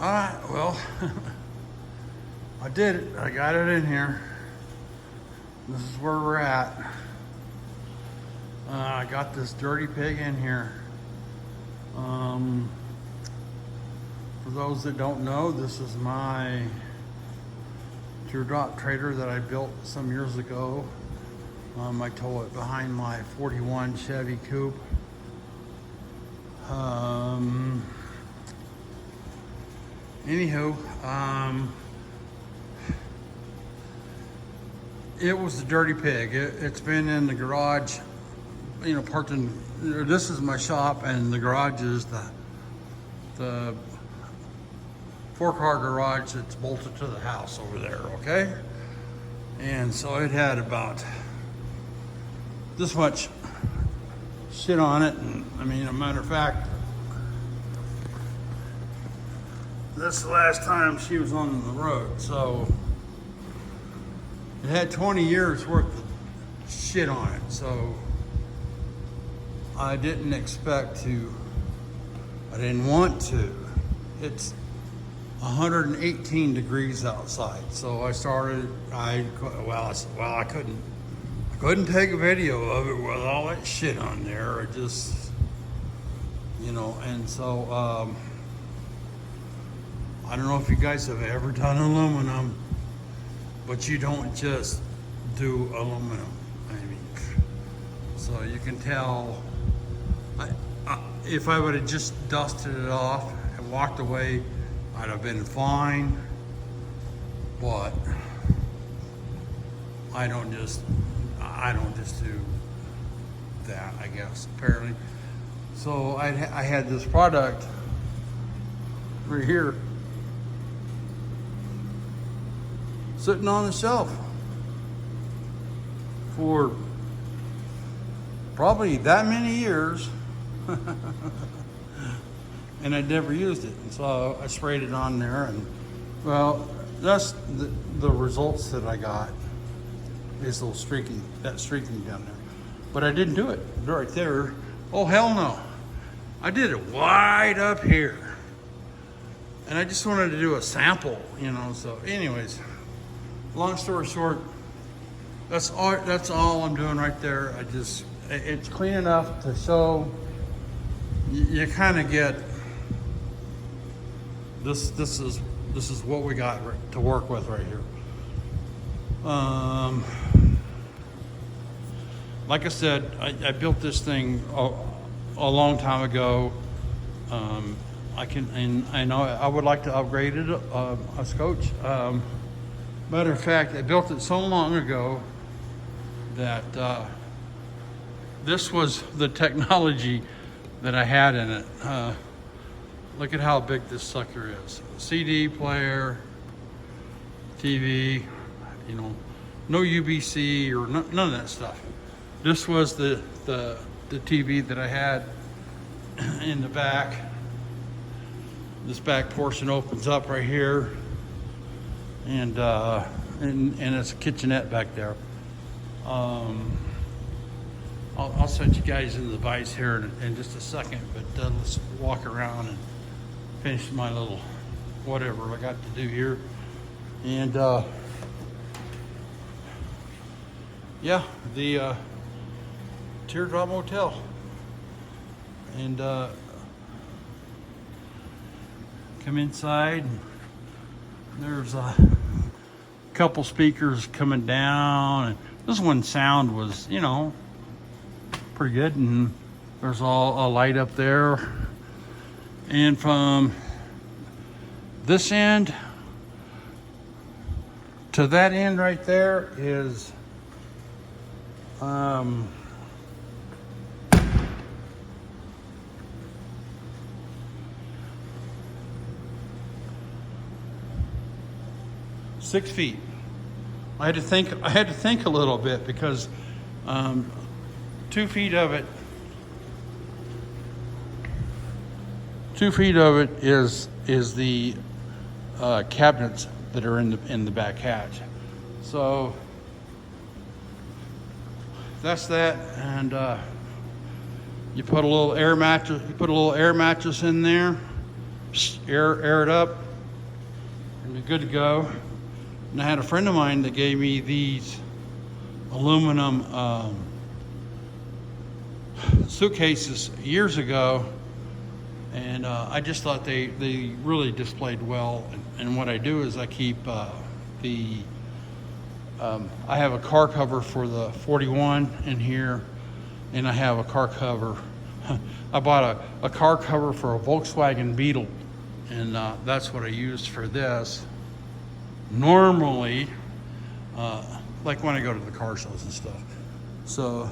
Alright, well, I did it. I got it in here. This is where we're at. I got this dirty pig in here. For those that don't know, this is my teardrop trader that I built some years ago. I tow it behind my 41 Chevy Coupe. Anywho, it was the dirty pig. It's been in the garage, you know, parked in. This is my shop, and the garage is the 4-car garage that's bolted to the house over there. Okay, and so it had about this much shit on it, and I mean, a matter of fact, this is the last time she was on the road, so it had 20 years worth of shit on it. So I didn't expect to, I didn't want to. It's 118 degrees outside, so I couldn't take a video of it with all that shit on there. It just, you know, and so I don't know if you guys have ever done aluminum, but you don't just do aluminum. I mean, so you can tell, if I would have just dusted it off and walked away, I'd have been fine, but I don't just do that, I guess, apparently. So I had this product right here sitting on the shelf for probably that many years. And I never used it, and so I sprayed it on there, and well, that's the results that I got is that streaking down there. But I didn't do it right there. Oh hell no, I did it wide up here, and I just wanted to do a sample, you know. So anyways, long story short, that's all I'm doing right there. It's clean enough to show you kind of get this is what we got to work with right here. Like I said, I built this thing a long time ago. I know I would like to upgrade it a scotch. Matter of fact, I built it so long ago that this was the technology that I had in it. Look at how big this sucker is. CD player, TV, you know, no UBC or none of that stuff. This was the TV that I had in the back. This back portion opens up right here, and it's a kitchenette back there. I'll set you guys into the vise here in just a second, but let's walk around and finish my little whatever I got to do here. And yeah, the Teardrop Motel. And come inside, and there's a couple speakers coming down, and this one sound was, you know, pretty good, and there's all a light up there. And from this end to that end right there is 6 feet. I had to think a little bit, because 2 feet of it is the cabinets that are in the back hatch. So that's that. And you put a little air mattress in there, air it up, and they're good to go. And I had a friend of mine that gave me these aluminum suitcases years ago, and I just thought they really displayed well. And what I do is I keep I have a car cover for the 41 in here, and I have a car cover. I bought a car cover for a Volkswagen Beetle, and that's what I used for this. Normally, like when I go to the car shows and stuff. So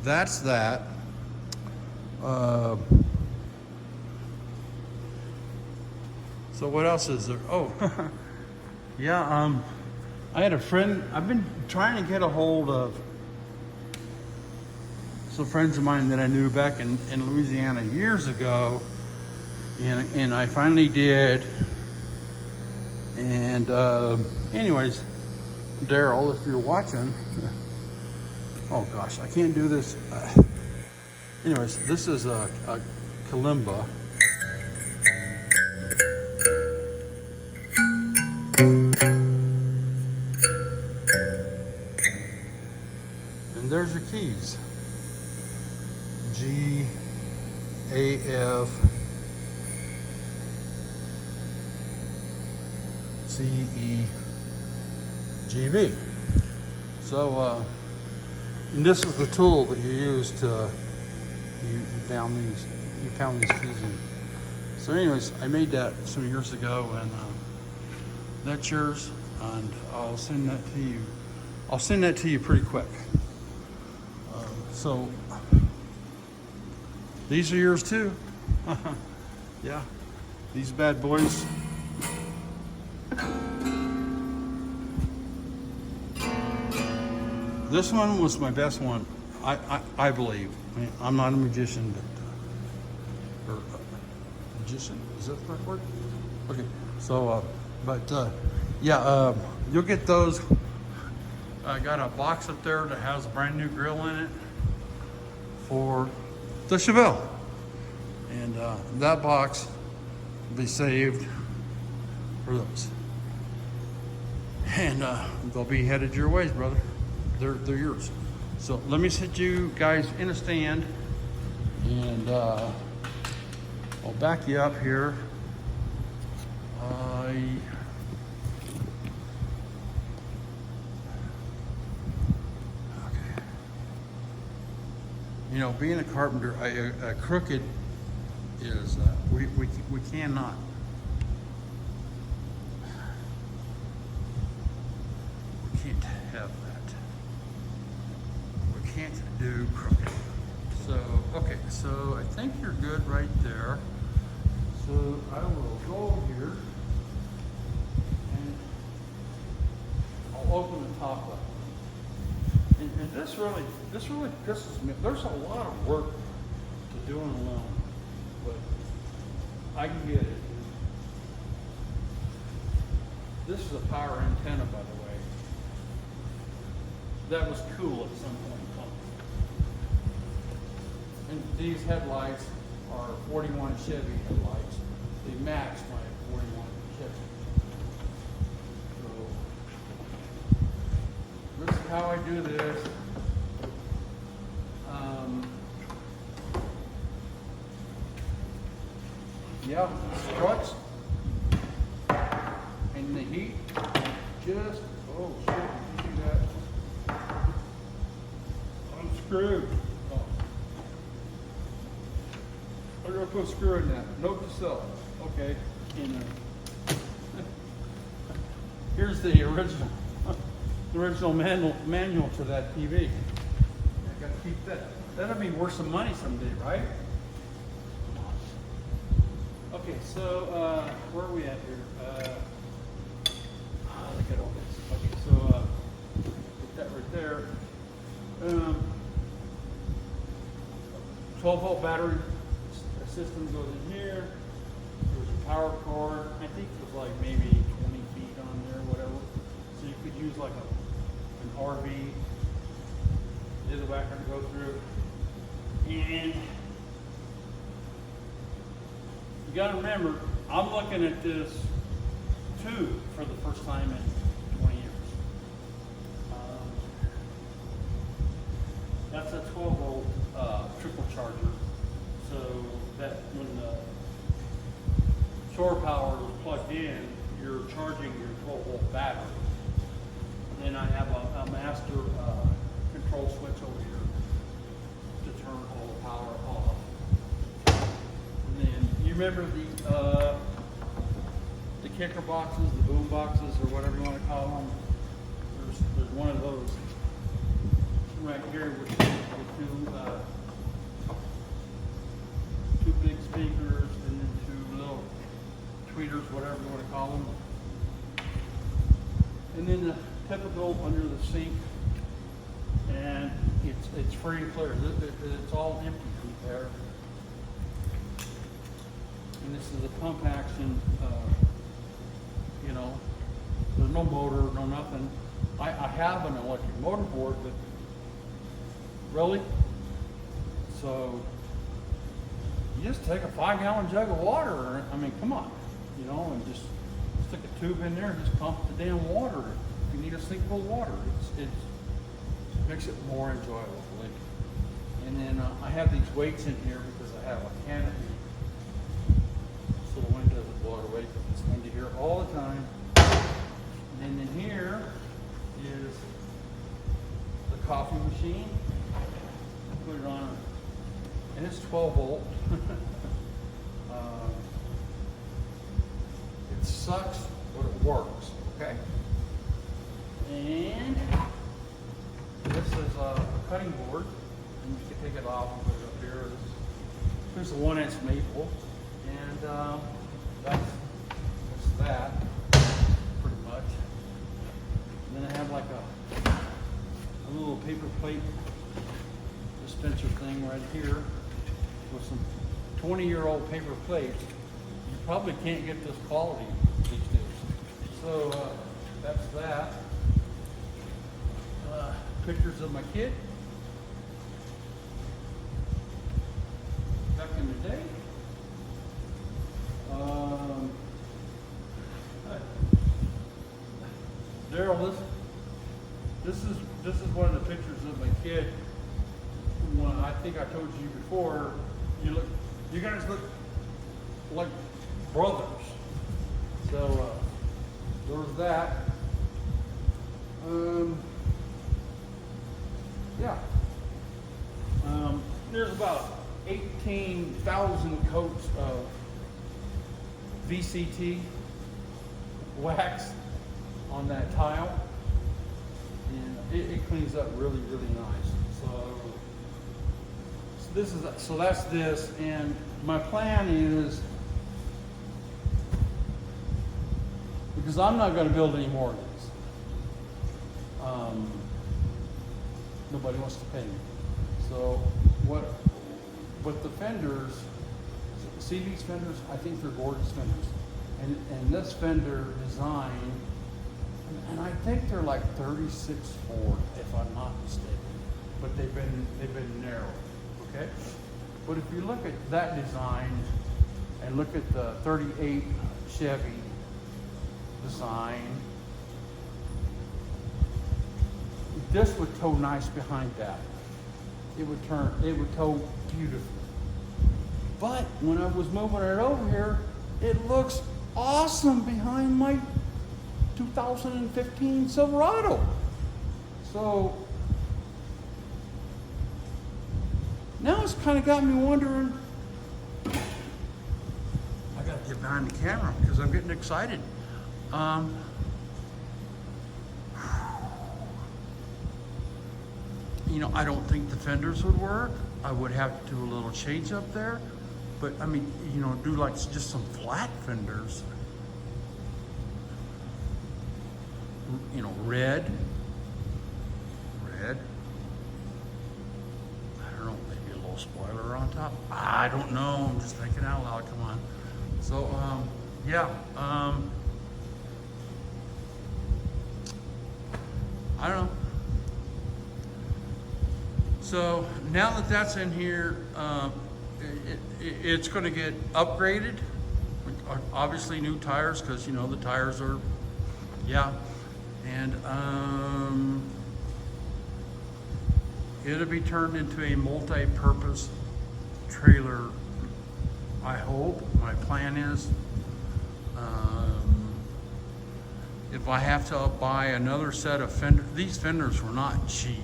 that's that. So what else is there? Oh, yeah. I had a friend. I've been trying to get a hold of some friends of mine that I knew back in Louisiana years ago, and I finally did. And anyways, Daryl, if you're watching, oh gosh, I can't do this. Anyways, this is a kalimba. And there's your keys. G, A, F, C, E, G, B. So, and this is the tool that you use to you pound these keys in. So, anyways, I made that some years ago, and that's yours, and I'll send that to you. I'll send that to you pretty quick. So these are yours too. Yeah, these bad boys. This one was my best one, I believe. I mean, I'm not a magician, but or magician, is that the right word? Okay, so yeah, you'll get those. I got a box up there that has a brand new grill in it for the Chevelle, and that box will be saved for those, and they'll be headed your ways, brother. They're yours. So let me set you guys in a stand, and I'll back you up here. You know, being a carpenter, a crooked is, we cannot. We can't have that. We can't do crooked. So, okay, so I think you're good right there. So I will go here and I'll open the top up. And this really pisses me. There's a lot of work to doing alone, but I can get it. This is a power antenna, by the way. That was cool at some point in time. And these headlights are 41 Chevy headlights. They match my 41 Chevy. This is how I do this. Yeah, struts and the heat just, oh shit, did you see that? Unscrewed. Oh. I'm gonna put a screw in that. Note to self. Okay. And here's the original manual to that TV. I gotta keep that. That'll be worth some money someday, right? Okay, so where are we at here? Look at all this. Okay, so put that right there. 12-volt battery system goes in here. There's a power cord. I think it was like maybe 20 feet on there, whatever. So you could use like an RV. There's a background to go through. And you got to remember, I'm looking at this two for the first time in 20 years. That's a 12-volt triple charger, so that when the shore power is plugged in, you're charging your 12-volt battery. And then I have a master control switch over here to turn all the power off. And then you remember the kicker boxes, the boom boxes, or whatever you want to call them. There's one of those right here with two big speakers and then two little tweeters, whatever you want to call them. And then the typical under the sink, and it's free and clear. It's all empty through there. And this is a pump action. You know, there's no motor, no nothing. I have an electric motor board, but really? So you just take a 5-gallon jug of water, I mean, come on, you know, and just stick a tube in there and just pump the damn water. If you need a sink full of water, it makes it more enjoyable. Like, and then I have these weights in here because I have a canopy, so the wind doesn't blow it away because it's windy here all the time. And then here is the coffee machine. Put it on, and it's 12 volt. It sucks, but it works, okay? And this is a cutting board, and you can take it off and put it up here. Here's a 1-inch maple, and that's that, pretty much. And then I have like a little paper plate dispenser thing right here with some 20-year-old paper plates. You probably can't get this quality these days. So that's that. Pictures of my kid back in the day. Daryl, this is one of the pictures of my kid. When I think I told you before, you guys look like brothers. So there was that. Yeah. There's about 18,000 coats of VCT wax on that tile, and it cleans up really, really nice. So that's this, and my plan is, because I'm not going to build any more of these. Nobody wants to pay me. So what the fenders, see these fenders? I think they're gorgeous fenders. And this fender design, and I think they're like 36 Ford, if I'm not mistaken. But they've been narrow. Okay? But if you look at that design and look at the 38 Chevy design, this would tow nice behind that. It would tow beautifully. But when I was moving it over here, it looks awesome behind my 2015 Silverado. So now it's kind of got me wondering. I got to get behind the camera because I'm getting excited. You know, I don't think the fenders would work. I would have to do a little change up there. But I mean, you know, do like just some flat fenders. You know, red. I don't know, maybe a little spoiler on top. I don't know, I'm just thinking out loud, come on. So, yeah. I don't know. So now that that's in here, it's going to get upgraded. obviously new tires, because you know the tires are, yeah, and it'll be turned into a multi-purpose trailer. I hope. My plan is, if I have to buy another set of fenders, these fenders were not cheap,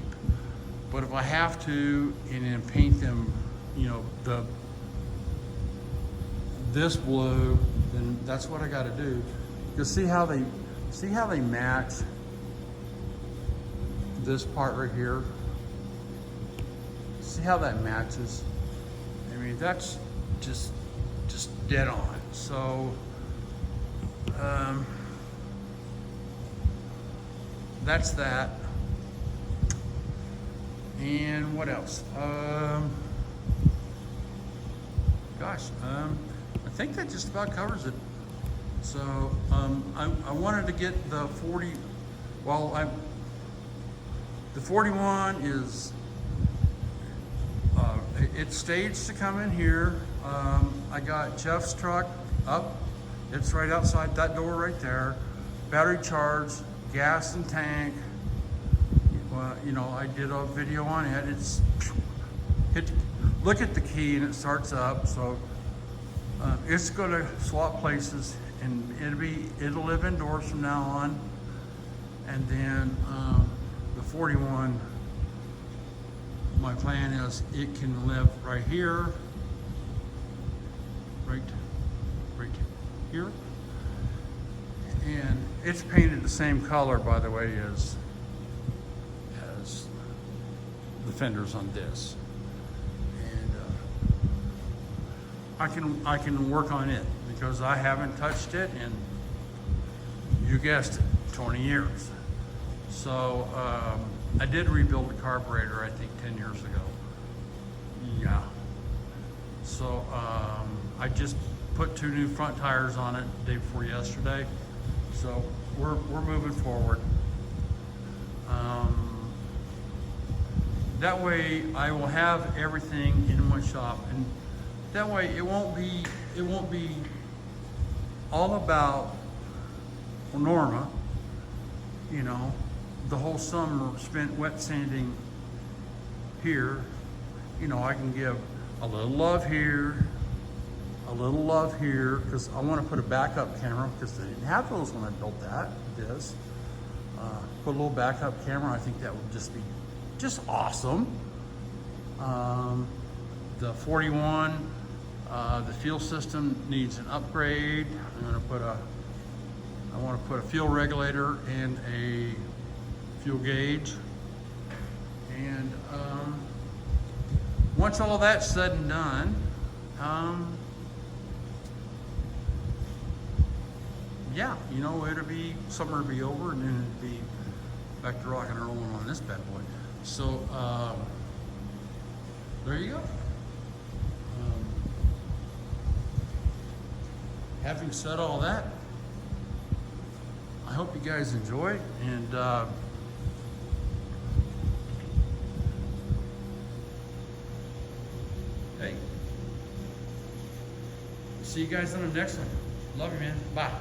but if I have to and then paint them, you know, this blue, then that's what I got to do. You'll see how they match this part right here. See how that matches? I mean, that's just dead on. So that's that. And what else? I think that just about covers it. So I wanted to get the 40. Well, the 41 is it's staged to come in here. I got Jeff's truck up. It's right outside that door right there. Battery charged, gas and tank. You know, I did a video on it. It's look at the key and it starts up. So it's gonna swap places, and it'll live indoors from now on. And then the 41, my plan is it can live right here, right here, and it's painted the same color, by the way, as the fenders on this. And I can work on it because I haven't touched it in, you guessed it, 20 years. So I did rebuild the carburetor, I think 10 years ago. Yeah. So I just put 2 new front tires on it the day before yesterday. So we're moving forward. That way I will have everything in my shop, and that way it won't be all about Norma, you know, the whole summer spent wet sanding here. You know, I can give a little love here, a little love here, because I want to put a backup camera, because they didn't have those when I built this. Put a little backup camera. I think that would just be awesome. The 41, the fuel system needs an upgrade. I want to put a fuel regulator and a fuel gauge. And once all that's said and done, yeah, you know, summer will be over, and then it'll be back to rock and rolling on this bad boy. So there you go. Having said all that, I hope you guys enjoy, and hey, see you guys on the next one. Love you, man. Bye.